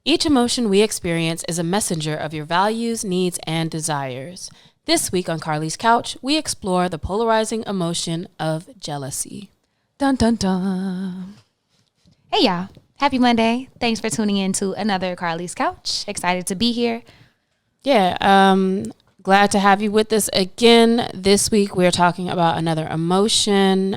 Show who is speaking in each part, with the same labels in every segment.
Speaker 1: Each emotion we experience is a messenger of your values, needs, and desires. This week on Carlie's Couch, we explore the polarizing emotion of jealousy.
Speaker 2: Dun, dun, dun. Hey, y'all. Happy Monday. Thanks for tuning in to another Carlie's Couch. Excited to be here.
Speaker 1: Yeah, glad to have you with us again. This week, we're talking about another emotion.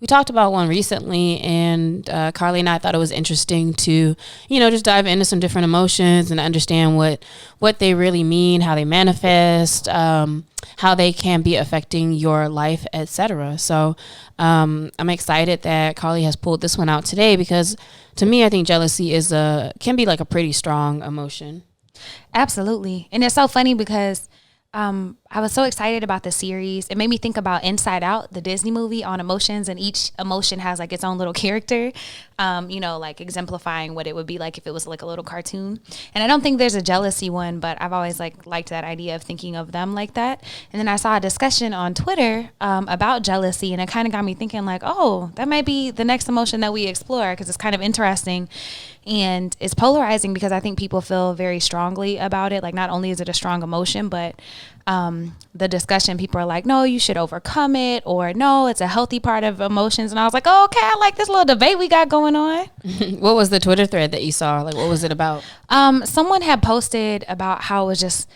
Speaker 1: We talked about one recently, and Carlie and I thought it was interesting to, just dive into some different emotions and understand what they really mean, how they manifest, how they can be affecting your life, etc. So I'm excited that Carlie has pulled this one out today because, to me, I think jealousy can be like a pretty strong emotion.
Speaker 2: Absolutely. And it's so funny because I was so excited about the series. It made me think about Inside Out, the Disney movie on emotions, and each emotion has like its own little character, like exemplifying what it would be like if it was like a little cartoon. And I don't think there's a jealousy one, but I've always liked that idea of thinking of them like that. And then I saw a discussion on Twitter about jealousy, and it kind of got me thinking like, oh, that might be the next emotion that we explore because it's kind of interesting. And it's polarizing because I think people feel very strongly about it. Like, not only is it a strong emotion, but the discussion, people are like, no, you should overcome it, or no, it's a healthy part of emotions. And I was like, oh, okay, I like this little debate we got going on.
Speaker 1: What was the Twitter thread that you saw? Like, what was it about?
Speaker 2: Someone had posted about how it was just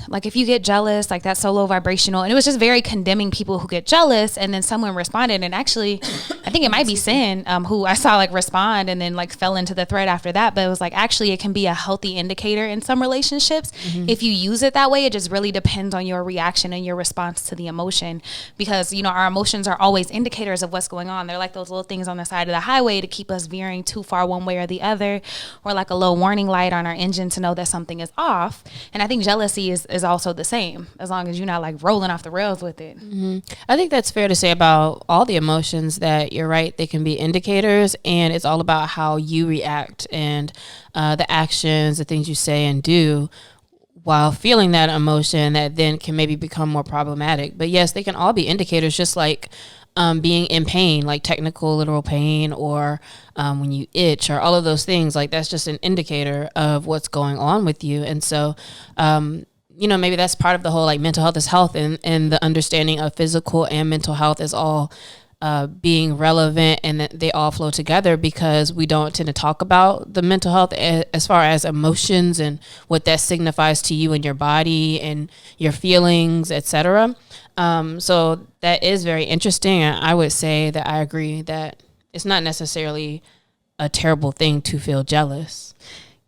Speaker 2: like if you get jealous, like that's so low vibrational, and it was just very condemning people who get jealous. And then someone responded, and actually I think it might be Sin who I saw like respond and then like fell into the thread after that, but it was like, actually it can be a healthy indicator in some relationships. If you use it that way. It just really depends on your reaction and your response to the emotion, because our emotions are always indicators of what's going on. They're like those little things on the side of the highway to keep us veering too far one way or the other, or like a low warning light on our engine to know that something is off. And I think jealousy is also the same, as long as you're not like rolling off the rails with it.
Speaker 1: I think that's fair to say about all the emotions, that you're right, they can be indicators, and it's all about how you react and the actions, the things you say and do while feeling that emotion that then can maybe become more problematic. But yes, they can all be indicators, just like being in pain, like technical literal pain, or when you itch, or all of those things. Like, that's just an indicator of what's going on with you. And so maybe that's part of the whole like mental health is health, and the understanding of physical and mental health is all being relevant, and that they all flow together, because we don't tend to talk about the mental health as far as emotions and what that signifies to you and your body and your feelings, etc. So that is very interesting. And I would say that I agree that it's not necessarily a terrible thing to feel jealous.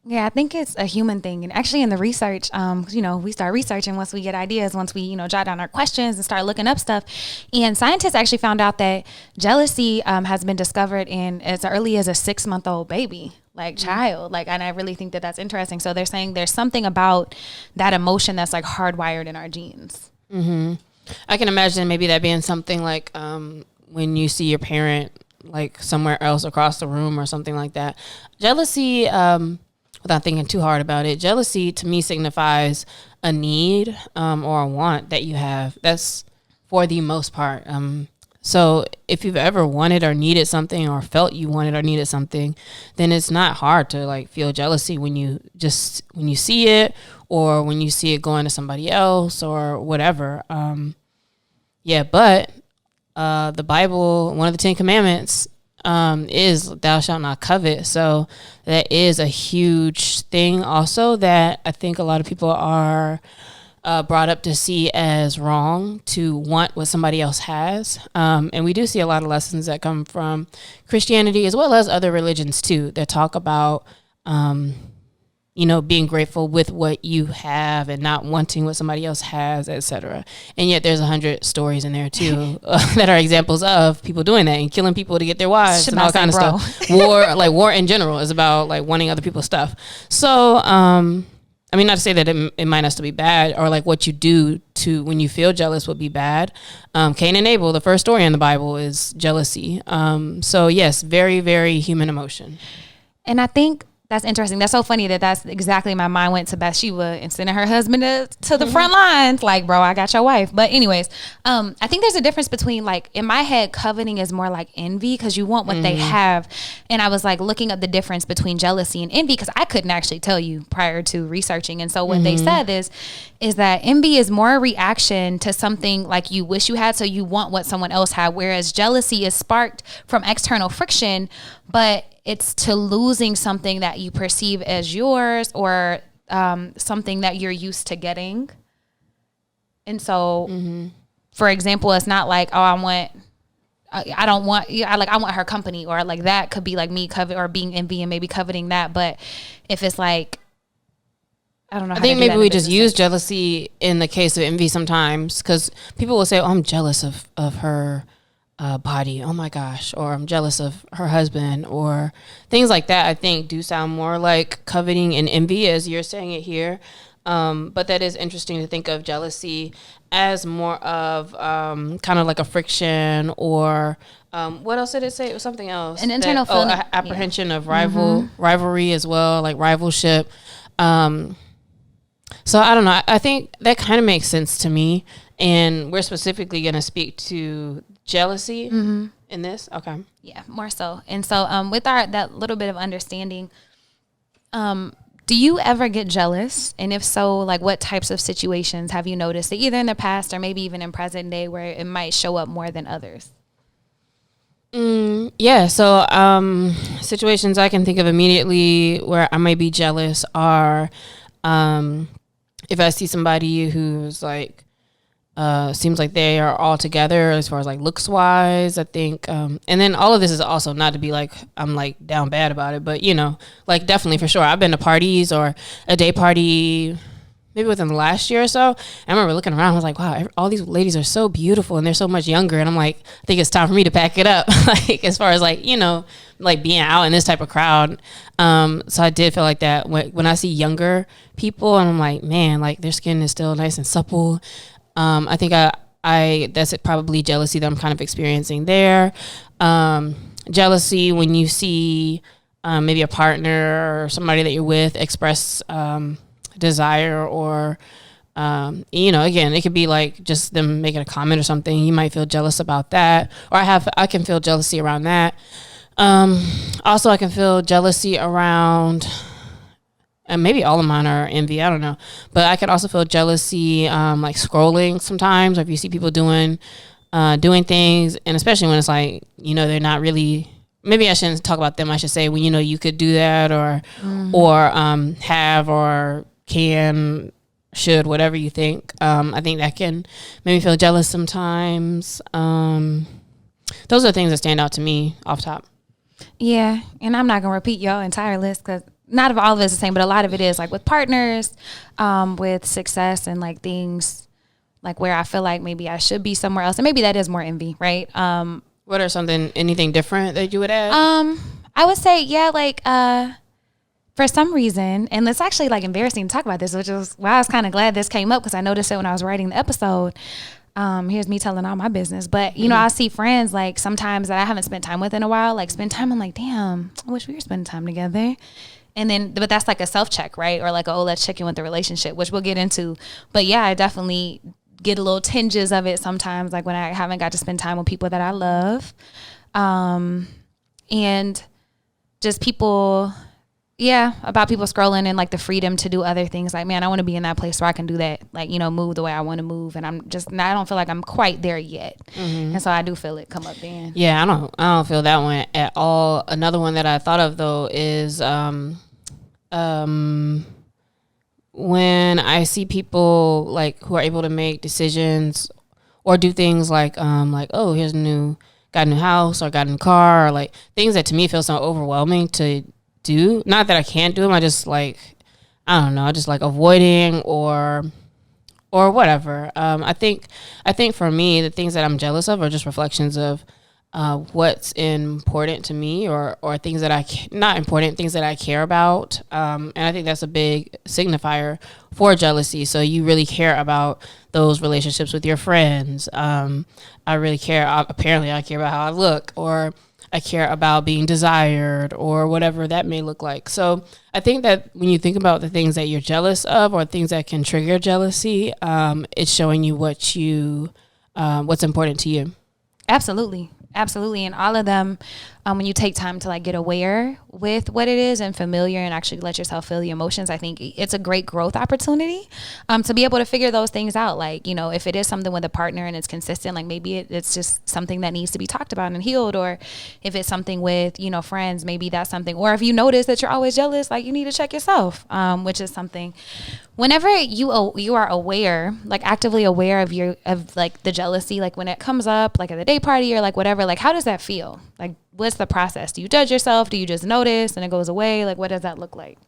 Speaker 2: Yeah, I think it's a human thing. And actually in the research, we start researching once we get ideas, once we, jot down our questions and start looking up stuff. And scientists actually found out that jealousy has been discovered in as early as a 6-month-old baby, like child. Like, and I really think that that's interesting. So they're saying there's something about that emotion that's like hardwired in our genes.
Speaker 1: I can imagine maybe that being something like when you see your parent like somewhere else across the room or something like that. Jealousy, without thinking too hard about it, jealousy to me signifies a need or a want that you have. That's for the most part. So if you've ever wanted or needed something, or felt you wanted or needed something, then it's not hard to like feel jealousy when you see it, or when you see it going to somebody else or whatever. But the Bible, one of the 10 Commandments, is thou shalt not covet. So that is a huge thing also, that I think a lot of people are brought up to see as wrong, to want what somebody else has. And we do see a lot of lessons that come from Christianity as well as other religions too, that talk about being grateful with what you have and not wanting what somebody else has, etc. And yet there's 100 stories in there too that are examples of people doing that and killing people to get their wives and all kind of stuff. War in general is about like wanting other people's stuff. So, not to say that it might not still be bad, or like what you do to when you feel jealous would be bad. Cain and Abel, the first story in the Bible, is jealousy. So yes, very, very human emotion.
Speaker 2: And I think That's interesting. That's so funny that's exactly my mind went to Bathsheba and sending her husband to the front lines. Like, bro, I got your wife. But anyways, I think there's a difference between, like, in my head, coveting is more like envy because you want what they have. And I was like looking up the difference between jealousy and envy because I couldn't actually tell you prior to researching. And so what they said is that envy is more a reaction to something like you wish you had. So you want what someone else had. Whereas jealousy is sparked from external friction, but it's to losing something that you perceive as yours or something that you're used to getting. And so, for example, it's not like, oh, I want her company, or like that could be like me or being envy and maybe coveting that. But if it's like, I don't know.
Speaker 1: I think maybe we just use jealousy in the case of envy sometimes, because people will say, oh, I'm jealous of her body, oh my gosh, or I'm jealous of her husband, or things like that. I think do sound more like coveting and envy as you're saying it here. But that is interesting to think of jealousy as more of kind of like a friction, or what else did it say? It was something else.
Speaker 2: An internal feeling.
Speaker 1: Apprehension of rivalry as well, like rivalship. So I don't know. I think that kind of makes sense to me. And we're specifically going to speak to jealousy in this. Okay.
Speaker 2: Yeah, more so. And so with that little bit of understanding, do you ever get jealous? And if so, like what types of situations have you noticed, either in the past or maybe even in present day, where it might show up more than others?
Speaker 1: Yeah. So situations I can think of immediately where I might be jealous are if I see somebody who's like, seems like they are all together as far as like looks wise, I think. And then all of this is also not to be like, I'm like down bad about it, but you know, like definitely for sure. I've been to parties or a day party maybe within the last year or so. I remember looking around, I was like, wow, all these ladies are so beautiful and they're so much younger. And I'm like, I think it's time for me to pack it up. Like as far as like, you know, like being out in this type of crowd. So I did feel like that when I see younger people and I'm like, man, like their skin is still nice and supple. I think I that's probably jealousy that I'm kind of experiencing there. Jealousy when you see maybe a partner or somebody that you're with express desire, or you know, again, it could be like just them making a comment or something. You might feel jealous about that, or I can feel jealousy around that. Also, I can feel jealousy around. And maybe all of mine are envy, I don't know. But I can also feel jealousy, like scrolling sometimes, or if you see people doing things, and especially when it's like, you know, they're not really, maybe I shouldn't talk about them. I should say, when, you know, you could do that or have or can, should, whatever you think. I think that can make me feel jealous sometimes. Those are the things that stand out to me off top.
Speaker 2: Yeah. And I'm not going to repeat your entire list because not of all of it is the same, but a lot of it is like with partners, with success and like things like where I feel like maybe I should be somewhere else. And maybe that is more envy, right?
Speaker 1: What are anything different that you would add?
Speaker 2: I would say, yeah, like for some reason, and it's actually like embarrassing to talk about this, which is why I was kind of glad this came up because I noticed it when I was writing the episode. Here's me telling all my business. But, you know, I see friends like sometimes that I haven't spent time with in a while, like spend time. I'm like, damn, I wish we were spending time together. And then, but that's like a self-check, right? Or like, oh, let's check in with the relationship, which we'll get into. But yeah, I definitely get a little tinges of it sometimes, like when I haven't got to spend time with people that I love. And just people, yeah, about people scrolling and like the freedom to do other things. Like, man, I want to be in that place where I can do that, like, you know, move the way I want to move. And I don't feel like I'm quite there yet. And so I do feel it come up then.
Speaker 1: Yeah, I don't feel that one at all. Another one that I thought of though is when I see people like who are able to make decisions or do things like oh, got a new house or got a new car, or like things that to me feel so overwhelming to do. Not that I can't do them, I just like, I don't know, I just like avoiding or whatever. I think for me, the things that I'm jealous of are just reflections of what's important to me, or things that not important, things that I care about. And I think that's a big signifier for jealousy. So you really care about those relationships with your friends. I really care. Apparently I care about how I look, or I care about being desired, or whatever that may look like. So I think that when you think about the things that you're jealous of or things that can trigger jealousy, it's showing you what's important to you.
Speaker 2: Absolutely. And all of them, when you take time to like get aware with what it is and familiar and actually let yourself feel the emotions, I think it's a great growth opportunity to be able to figure those things out. Like, you know, if it is something with a partner and it's consistent, like maybe it's just something that needs to be talked about and healed. Or if it's something with, you know, friends, maybe that's something. Or if you notice that you're always jealous, like you need to check yourself, which is something. Whenever you are aware, like actively aware of like the jealousy, like when it comes up, like at the day party or like whatever, like how does that feel? Like what's the process? Do you judge yourself? Do you just notice and it goes away? Like what does that look like?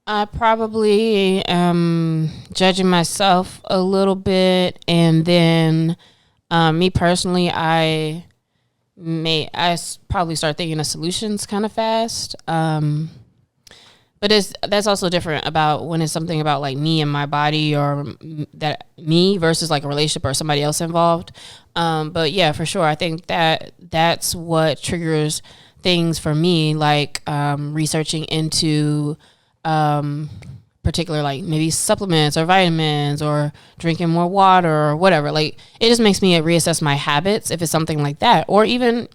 Speaker 1: I probably am judging myself a little bit, and then me personally, I probably start thinking of solutions kind of fast. But that's also different about when it's something about like me and my body, or that me versus like a relationship or somebody else involved. But yeah, for sure. I think that's what triggers things for me, like researching into particular like maybe supplements or vitamins or drinking more water or whatever. Like it just makes me reassess my habits if it's something like that, or even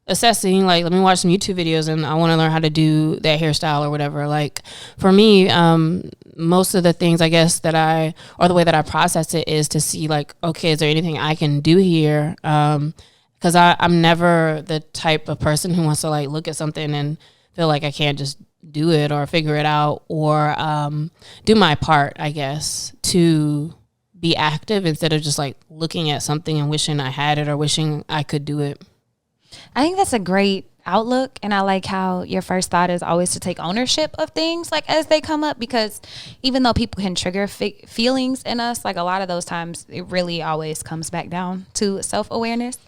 Speaker 1: assessing, like, let me watch some YouTube videos and I want to learn how to do that hairstyle or whatever. Like for me, most of the things I guess or the way that I process it is to see like, okay, is there anything I can do here? Cause I'm never the type of person who wants to like look at something and feel like I can't just do it or figure it out, or do my part, I guess, to be active instead of just like looking at something and wishing I had it or wishing I could do it.
Speaker 2: I think that's a great outlook, and I like how your first thought is always to take ownership of things like as they come up, because even though people can trigger feelings in us, like a lot of those times it really always comes back down to self-awareness.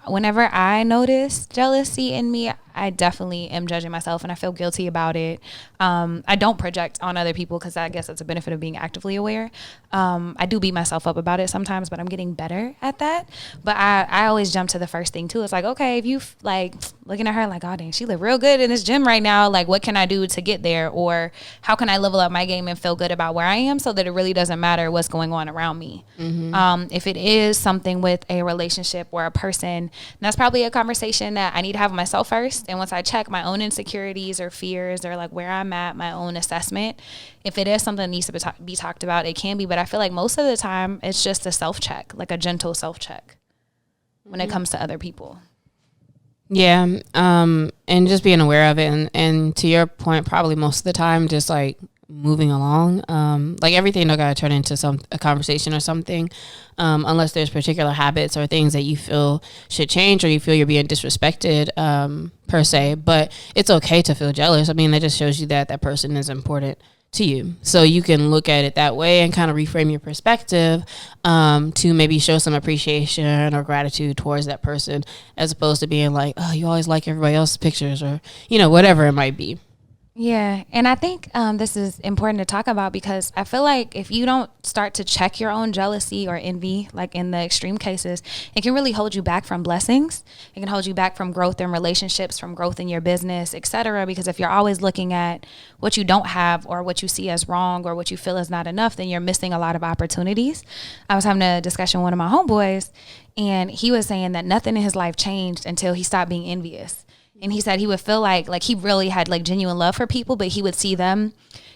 Speaker 2: Whenever I notice jealousy in me, I definitely am judging myself and I feel guilty about it. I don't project on other people because I guess that's a benefit of being actively aware. I do beat myself up about it sometimes, but I'm getting better at that. But I always jump to the first thing too. It's like, okay, if you like looking at her like, oh dang, she look real good in this gym right now. Like what can I do to get there? Or how can I level up my game and feel good about where I am so that it really doesn't matter what's going on around me? Mm-hmm. If it is something with a relationship or a person, that's probably a conversation that I need to have with myself first. And once I check my own insecurities or fears or like where I'm at, my own assessment, if it is something that needs to be talked about, it can be. But I feel like most of the time it's just a self-check, like a gentle self-check when it comes to other people.
Speaker 1: Yeah. And just being aware of it. And to your point, probably most of the time, just like moving along. Like everything don't gotta turn into a conversation or something, unless there's particular habits or things that you feel should change, or you feel you're being disrespected, per se. But it's okay to feel jealous. I mean, that just shows you that that person is important to you. So you can look at it that way and kind of reframe your perspective, to maybe show some appreciation or gratitude towards that person, as opposed to being like, oh, you always like everybody else's pictures, or, you know, whatever it might be.
Speaker 2: Yeah. And I think this is important to talk about, because I feel like if you don't start to check your own jealousy or envy, like in the extreme cases, it can really hold you back from blessings. It can hold you back from growth in relationships, from growth in your business, etc. Because if you're always looking at what you don't have or what you see as wrong or what you feel is not enough, then you're missing a lot of opportunities. I was having a discussion with one of my homeboys, and he was saying that nothing in his life changed until he stopped being envious. And he said he would feel like he really had like genuine love for people, but he would see them,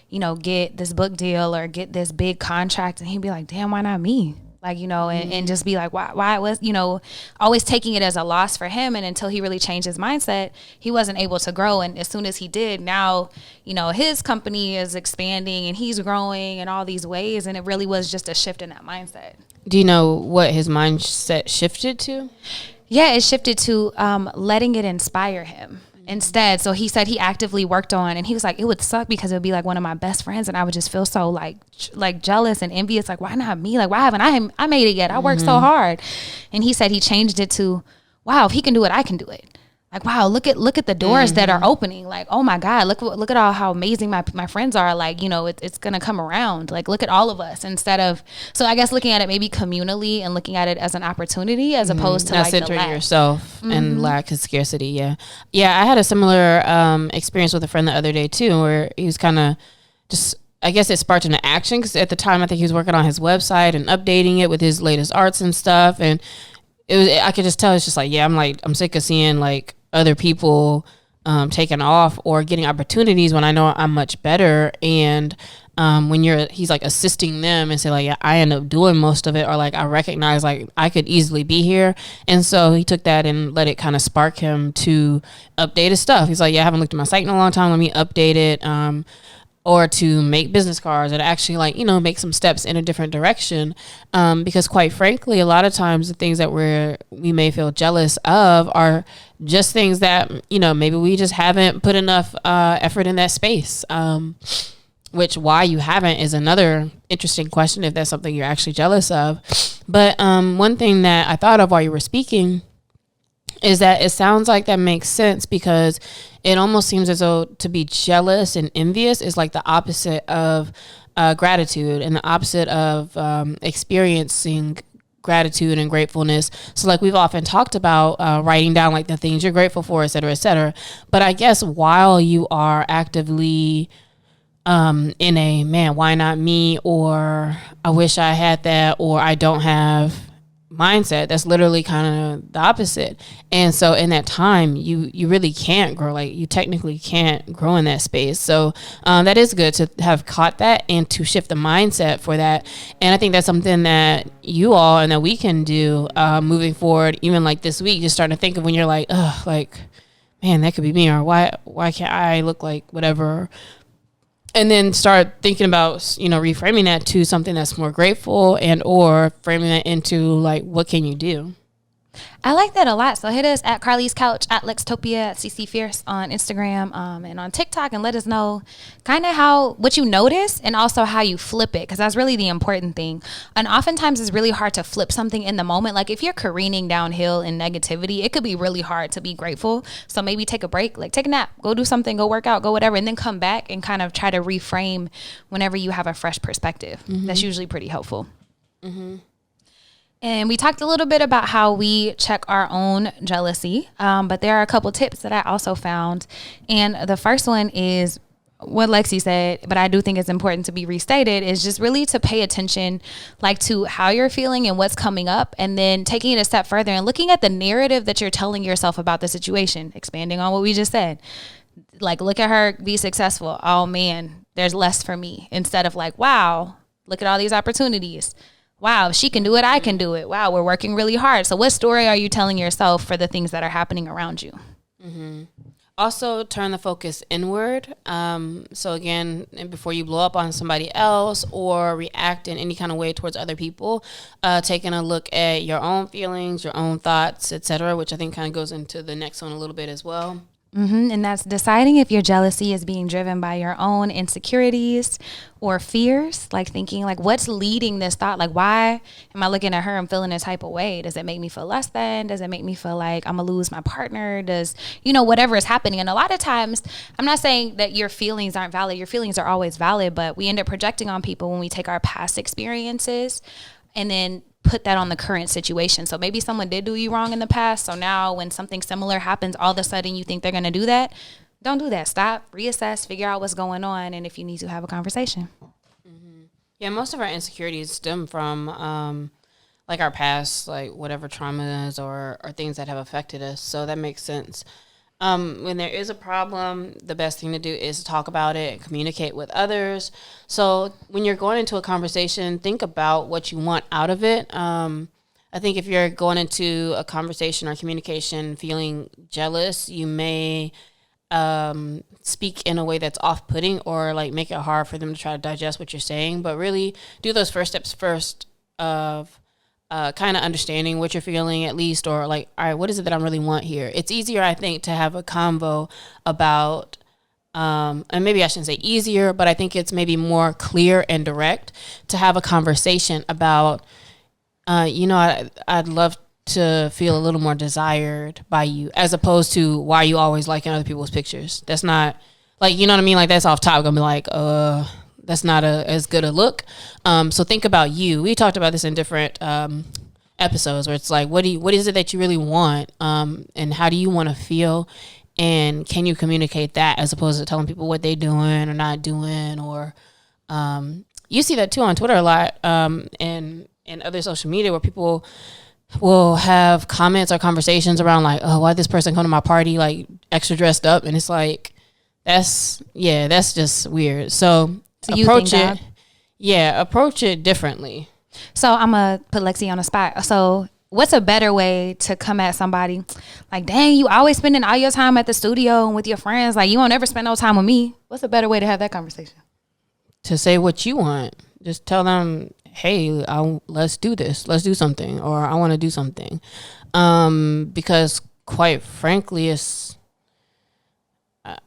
Speaker 2: you know, get this book deal or get this big contract, and he'd be like, damn, why not me? Like, you know, and just be like, why was, you know, always taking it as a loss for him. And until he really changed his mindset, he wasn't able to grow. And as soon as he did, now, you know, his company is expanding and he's growing in all these ways. And it really was just a shift in that mindset.
Speaker 1: Do you know what his mindset shifted to?
Speaker 2: Yeah, it shifted to letting it inspire him instead. So he said he actively worked on, and he was like, it would suck because it would be like one of my best friends, and I would just feel so like jealous and envious. Like, why not me? Like, why haven't I made it yet? I worked so hard. And he said he changed it to, wow, if he can do it, I can do it. Like, wow, look at the doors that are opening. Like, oh my God, look at all how amazing my friends are. Like, you know, it's gonna come around. Like, look at all of us instead of. So I guess looking at it maybe communally and looking at it as an opportunity as opposed to
Speaker 1: not
Speaker 2: like the
Speaker 1: centering
Speaker 2: lack.
Speaker 1: yourself and lack of scarcity. Yeah. I had a similar experience with a friend the other day too, where he was kind of just. I guess it sparked into action because at the time I think he was working on his website and updating it with his latest arts and stuff, and I could just tell it's just like, yeah, I'm sick of seeing like other people taking off or getting opportunities when I know I'm much better. And when he's like assisting them and say like, yeah, I end up doing most of it, or like I recognize like I could easily be here. And so he took that and let it kind of spark him to update his stuff. He's like, yeah, I haven't looked at my site in a long time. Let me update it. Or to make business cards, or to actually like, you know, make some steps in a different direction. Because quite frankly, a lot of times the things that we may feel jealous of are just things that, you know, maybe we just haven't put enough effort in that space. Which why you haven't is another interesting question, if that's something you're actually jealous of. But one thing that I thought of while you were speaking is that it sounds like that makes sense, because it almost seems as though to be jealous and envious is like the opposite of gratitude, and the opposite of experiencing gratitude and gratefulness. So like we've often talked about writing down like the things you're grateful for, et cetera, et cetera. But I guess while you are actively in a, man, why not me, or I wish I had that, or I don't have mindset, that's literally kind of the opposite. And so in that time you really can't grow. Like you technically can't grow in that space. So that is good to have caught that and to shift the mindset for that. And I think that's something that you all and that we can do moving forward, even like this week, just starting to think of when you're like, oh, like, man, that could be me, or why can't I look like whatever. And then start thinking about, you know, reframing that to something that's more grateful, and or framing that into like, what can you do?
Speaker 2: I like that a lot. So hit us at Carlie's Couch, at Lextopia, at CC Fierce on Instagram and on TikTok, and let us know kind of what you notice and also how you flip it, because that's really the important thing. And oftentimes it's really hard to flip something in the moment. Like if you're careening downhill in negativity, it could be really hard to be grateful. So maybe take a break, like take a nap, go do something, go work out, go whatever, and then come back and kind of try to reframe whenever you have a fresh perspective. That's usually pretty helpful. And we talked a little bit about how we check our own jealousy, but there are a couple tips that I also found. And the first one is what Lexi said, but I do think it's important to be restated, is just really to pay attention like to how you're feeling and what's coming up, and then taking it a step further and looking at the narrative that you're telling yourself about the situation, expanding on what we just said. Like, look at her be successful. Oh man, there's less for me. Instead of like, wow, look at all these opportunities. Wow, if she can do it, I can do it. Wow, we're working really hard. So what story are you telling yourself for the things that are happening around you?
Speaker 1: Also, turn the focus inward. So again, and before you blow up on somebody else or react in any kind of way towards other people, taking a look at your own feelings, your own thoughts, etc., which I think kind of goes into the next one a little bit as well.
Speaker 2: And that's deciding if your jealousy is being driven by your own insecurities or fears, like thinking like, what's leading this thought? Like, why am I looking at her and feeling this type of way? Does it make me feel less than? Does it make me feel like I'm gonna lose my partner? Does, you know, whatever is happening. And a lot of times, I'm not saying that your feelings aren't valid. Your feelings are always valid, but we end up projecting on people when we take our past experiences and then put that on the current situation. So maybe someone did do you wrong in the past. So now when something similar happens, all of a sudden you think they're going to do that. Don't do that. Stop, reassess, figure out what's going on. And if you need to, have a conversation.
Speaker 1: Yeah, most of our insecurities stem from like our past, like whatever traumas or things that have affected us. So that makes sense. When there is a problem, the best thing to do is talk about it and communicate with others. So when you're going into a conversation, think about what you want out of it. I think if you're going into a conversation or communication feeling jealous, you may speak in a way that's off-putting or like make it hard for them to try to digest what you're saying. But really do those first steps first of kind of understanding what you're feeling at least, or like, all right, what is it that I really want here? It's easier, I think, to have a convo about, and maybe I shouldn't say easier, but I think it's maybe more clear and direct to have a conversation about, I'd love to feel a little more desired by you, as opposed to why are you always liking other people's pictures. That's not like, you know what I mean? Like that's off top. Gonna be like, that's not as good a look. So think about you. We talked about this in different episodes where it's like, what is it that you really want? And how do you want to feel? And can you communicate that as opposed to telling people what they're doing or not doing? Or you see that too on Twitter a lot, and other social media where people will have comments or conversations around like, oh, why'd this person come to my party like extra dressed up? And it's like, that's just weird. So approach it. Yeah, approach it differently.
Speaker 2: So I'm going to put Lexi on the spot. So what's a better way to come at somebody like, dang, you always spending all your time at the studio and with your friends. Like, you won't ever spend no time with me. What's a better way to have that conversation?
Speaker 1: To say what you want. Just tell them, hey, let's do this. Let's do something. Or I want to do something. Because quite frankly, it's,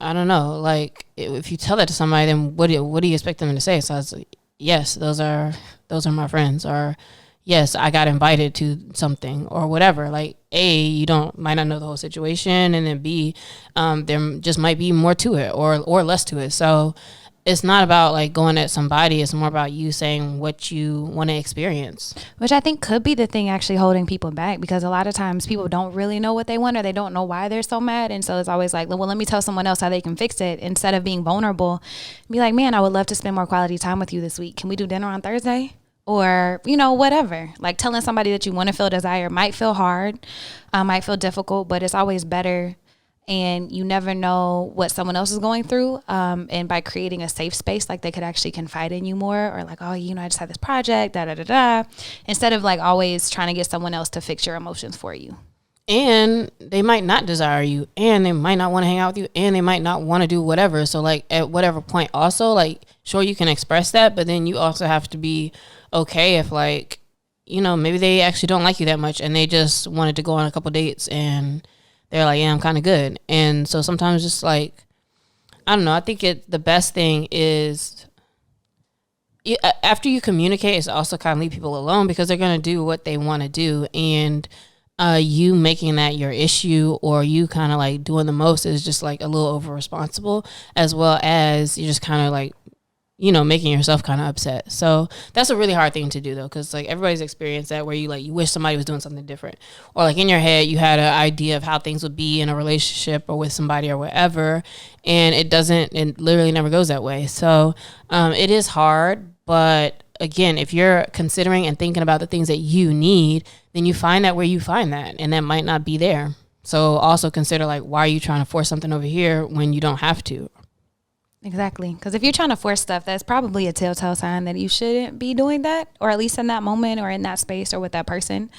Speaker 1: I don't know. Like, if you tell that to somebody, then what do you expect them to say? So I was like, yes, those are my friends. Or yes, I got invited to something or whatever. Like, A, you might not know the whole situation. And then B, there just might be more to it or less to it. So it's not about like going at somebody. It's more about you saying what you want to experience. Which
Speaker 2: I think could be the thing actually holding people back, because a lot of times people don't really know what they want or they don't know why they're so mad. And so it's always like, well, let me tell someone else how they can fix it, instead of being vulnerable. Be like, man, I would love to spend more quality time with you this week. Can we do dinner on Thursday? Or, whatever. Like telling somebody that you want to feel desire might feel hard, might feel difficult, but it's always better. And you never know what someone else is going through. And by creating a safe space, like they could actually confide in you more, or like, oh, I just had this project, instead of like always trying to get someone else to fix your emotions for you.
Speaker 1: And they might not desire you, and they might not want to hang out with you, and they might not want to do whatever. So like at whatever point also, like, sure, you can express that, but then you also have to be okay if like, maybe they actually don't like you that much and they just wanted to go on a couple dates and they're like, yeah, I'm kind of good. And so sometimes just like, I don't know, I think the best thing is after you communicate is also kind of leave people alone, because they're going to do what they want to do. And you making that your issue, or you kind of like doing the most, is just like a little over responsible, as well as you're just kind of like, making yourself kind of upset. So that's a really hard thing to do though, because like everybody's experienced that, where you wish somebody was doing something different, or like in your head you had an idea of how things would be in a relationship or with somebody or whatever, and it literally never goes that way. So it is hard, but again, if you're considering and thinking about the things that you need, then you find that where you find that, and that might not be there. So also consider like, why are you trying to force something over here when you don't have to?
Speaker 2: Exactly. Because if you're trying to force stuff, that's probably a telltale sign that you shouldn't be doing that, or at least in that moment or in that space or with that person.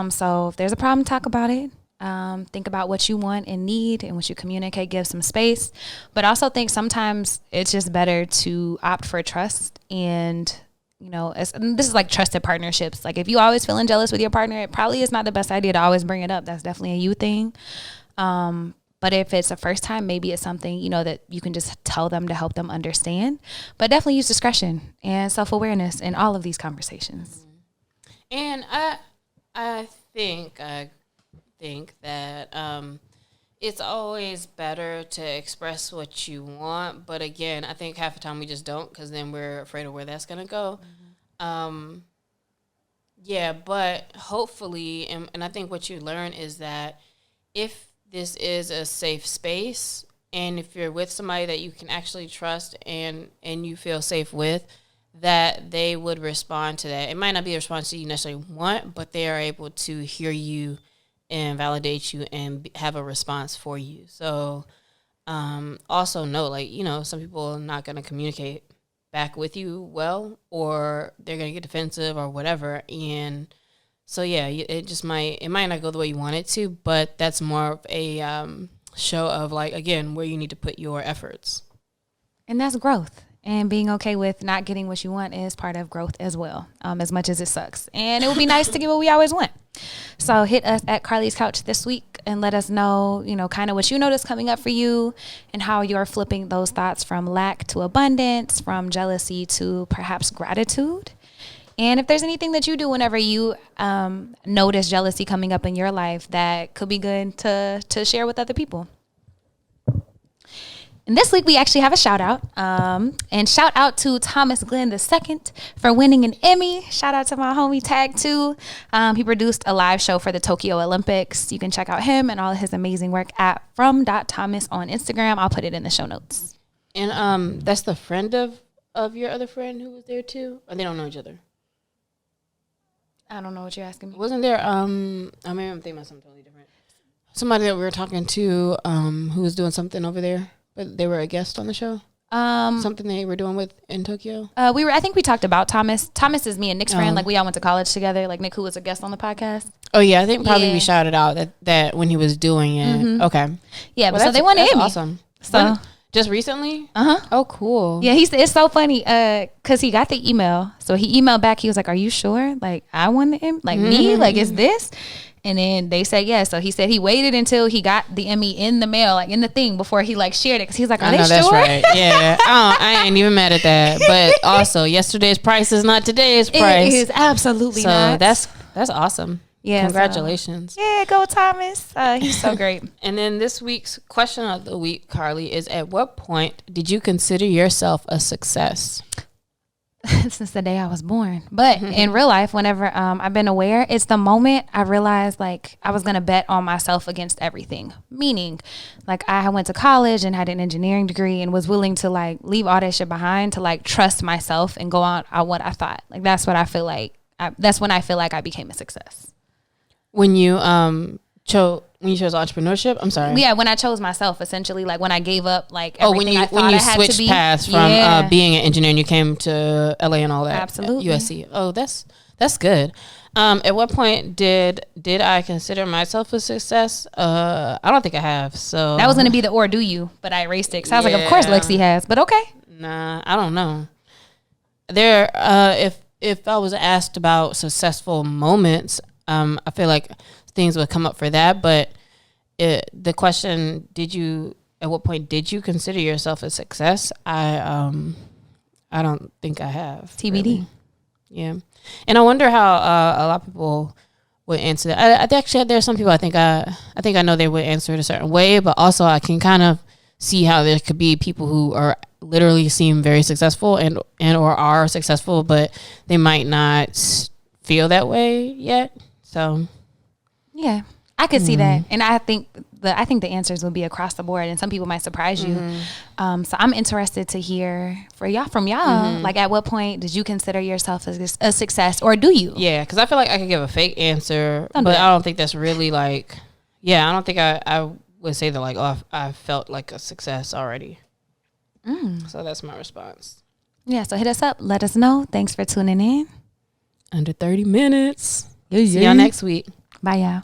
Speaker 2: So if there's a problem, talk about it. Think about what you want and need, and what you communicate, give some space. But also think sometimes it's just better to opt for trust. And, this is like trusted partnerships. Like if you always feeling jealous with your partner, it probably is not the best idea to always bring it up. That's definitely a you thing. But if it's the first time, maybe it's something, that you can just tell them to help them understand. But definitely use discretion and self-awareness in all of these conversations.
Speaker 1: And I think that it's always better to express what you want. But again, I think half the time we just don't, because then we're afraid of where that's going to go. Mm-hmm. Yeah, but hopefully, and I think what you learn is that if this is a safe space, and if you're with somebody that you can actually trust and you feel safe with, that they would respond to that. It might not be a response that you necessarily want, but they are able to hear you and validate you and have a response for you. So also know, like, some people are not going to communicate back with you well, or they're going to get defensive or whatever. And so yeah, it might not go the way you want it to, but that's more of a show of like, again, where you need to put your efforts.
Speaker 2: And that's growth. And being okay with not getting what you want is part of growth as well, as much as it sucks. And it would be nice to get what we always want. So hit us at Carlie's Couch this week and let us know, kind of what you notice coming up for you, and how you're flipping those thoughts from lack to abundance, from jealousy to perhaps gratitude. And if there's anything that you do whenever you notice jealousy coming up in your life that could be good to share with other people. And this week we actually have a shout out. And shout out to Thomas Glenn II for winning an Emmy. Shout out to my homie Tag 2. He produced a live show for the Tokyo Olympics. You can check out him and all of his amazing work at from.thomas on Instagram. I'll put it in the show notes.
Speaker 1: And that's the friend of your other friend who was there too? Or they don't know each other?
Speaker 2: I don't know what you're asking me.
Speaker 1: Wasn't there, I mean, I'm thinking about something totally different. Somebody that we were talking to who was doing something over there, but they were a guest on the show? Something they were doing with in Tokyo?
Speaker 2: I think we talked about Thomas. Thomas is me and Nick's friend. Like, we all went to college together. Like, Nick, who was a guest on the podcast.
Speaker 1: Oh, yeah. I think probably we shouted out that when he was doing it. Mm-hmm. Okay.
Speaker 2: Yeah, well, so they won an Emmy.
Speaker 1: Awesome.
Speaker 2: So...
Speaker 1: Just recently?
Speaker 2: Uh-huh.
Speaker 1: Oh, cool.
Speaker 2: Yeah, it's so funny because he got the email. So he emailed back. He was like, are you sure? Like, I won the Emmy? Like, me? Like, is this? And then they said yes. So he said he waited until he got the Emmy in the mail, like in the thing, before he like shared it. Because he's like, are they sure?
Speaker 1: That's right. Yeah. I ain't even mad at that. But also, yesterday's price is not today's price.
Speaker 2: It is absolutely not.
Speaker 1: So that's awesome. Yeah, congratulations.
Speaker 2: So, yeah, go Thomas. He's so great.
Speaker 1: And then this week's question of the week, Carlie, is at what point did you consider yourself a success?
Speaker 2: Since the day I was born. But in real life, whenever I've been aware, it's the moment I realized like I was going to bet on myself against everything. Meaning like I went to college and had an engineering degree and was willing to like leave all that shit behind to like trust myself and go on what I thought. Like that's what I feel like. That's when I feel like I became a success.
Speaker 1: When you chose entrepreneurship, I'm sorry.
Speaker 2: Yeah, when I chose myself, essentially, like when I gave up, like everything
Speaker 1: when you switched paths from being an engineer and you came to LA and all that.
Speaker 2: Absolutely.
Speaker 1: USC. Oh, that's good. At what point did I consider myself a success? I don't think I have. So
Speaker 2: that was gonna be the or do you, but I erased it. Cause I was like, of course Lexi has, but okay.
Speaker 1: Nah, I don't know. If I was asked about successful moments, I feel like things would come up for that, but the question, at what point did you consider yourself a success? I don't think I have.
Speaker 2: TBD.
Speaker 1: Really. Yeah. And I wonder how a lot of people would answer that. Actually, there are some people I think I know they would answer it a certain way, but also I can kind of see how there could be people who are literally seem very successful and or are successful, but they might not feel that way yet. So,
Speaker 2: yeah, I could see that, and I think the answers would be across the board, and some people might surprise you. So I'm interested to hear from y'all. Like, at what point did you consider yourself as a success, or do you?
Speaker 1: Yeah, because I feel like I could give a fake answer, but I don't think that's really like. Yeah, I don't think I would say that like, oh, I felt like a success already. So that's my response.
Speaker 2: Yeah, so hit us up. Let us know. Thanks for tuning in.
Speaker 1: Under 30 minutes.
Speaker 2: Yeah.
Speaker 1: See y'all next week.
Speaker 2: Bye, y'all.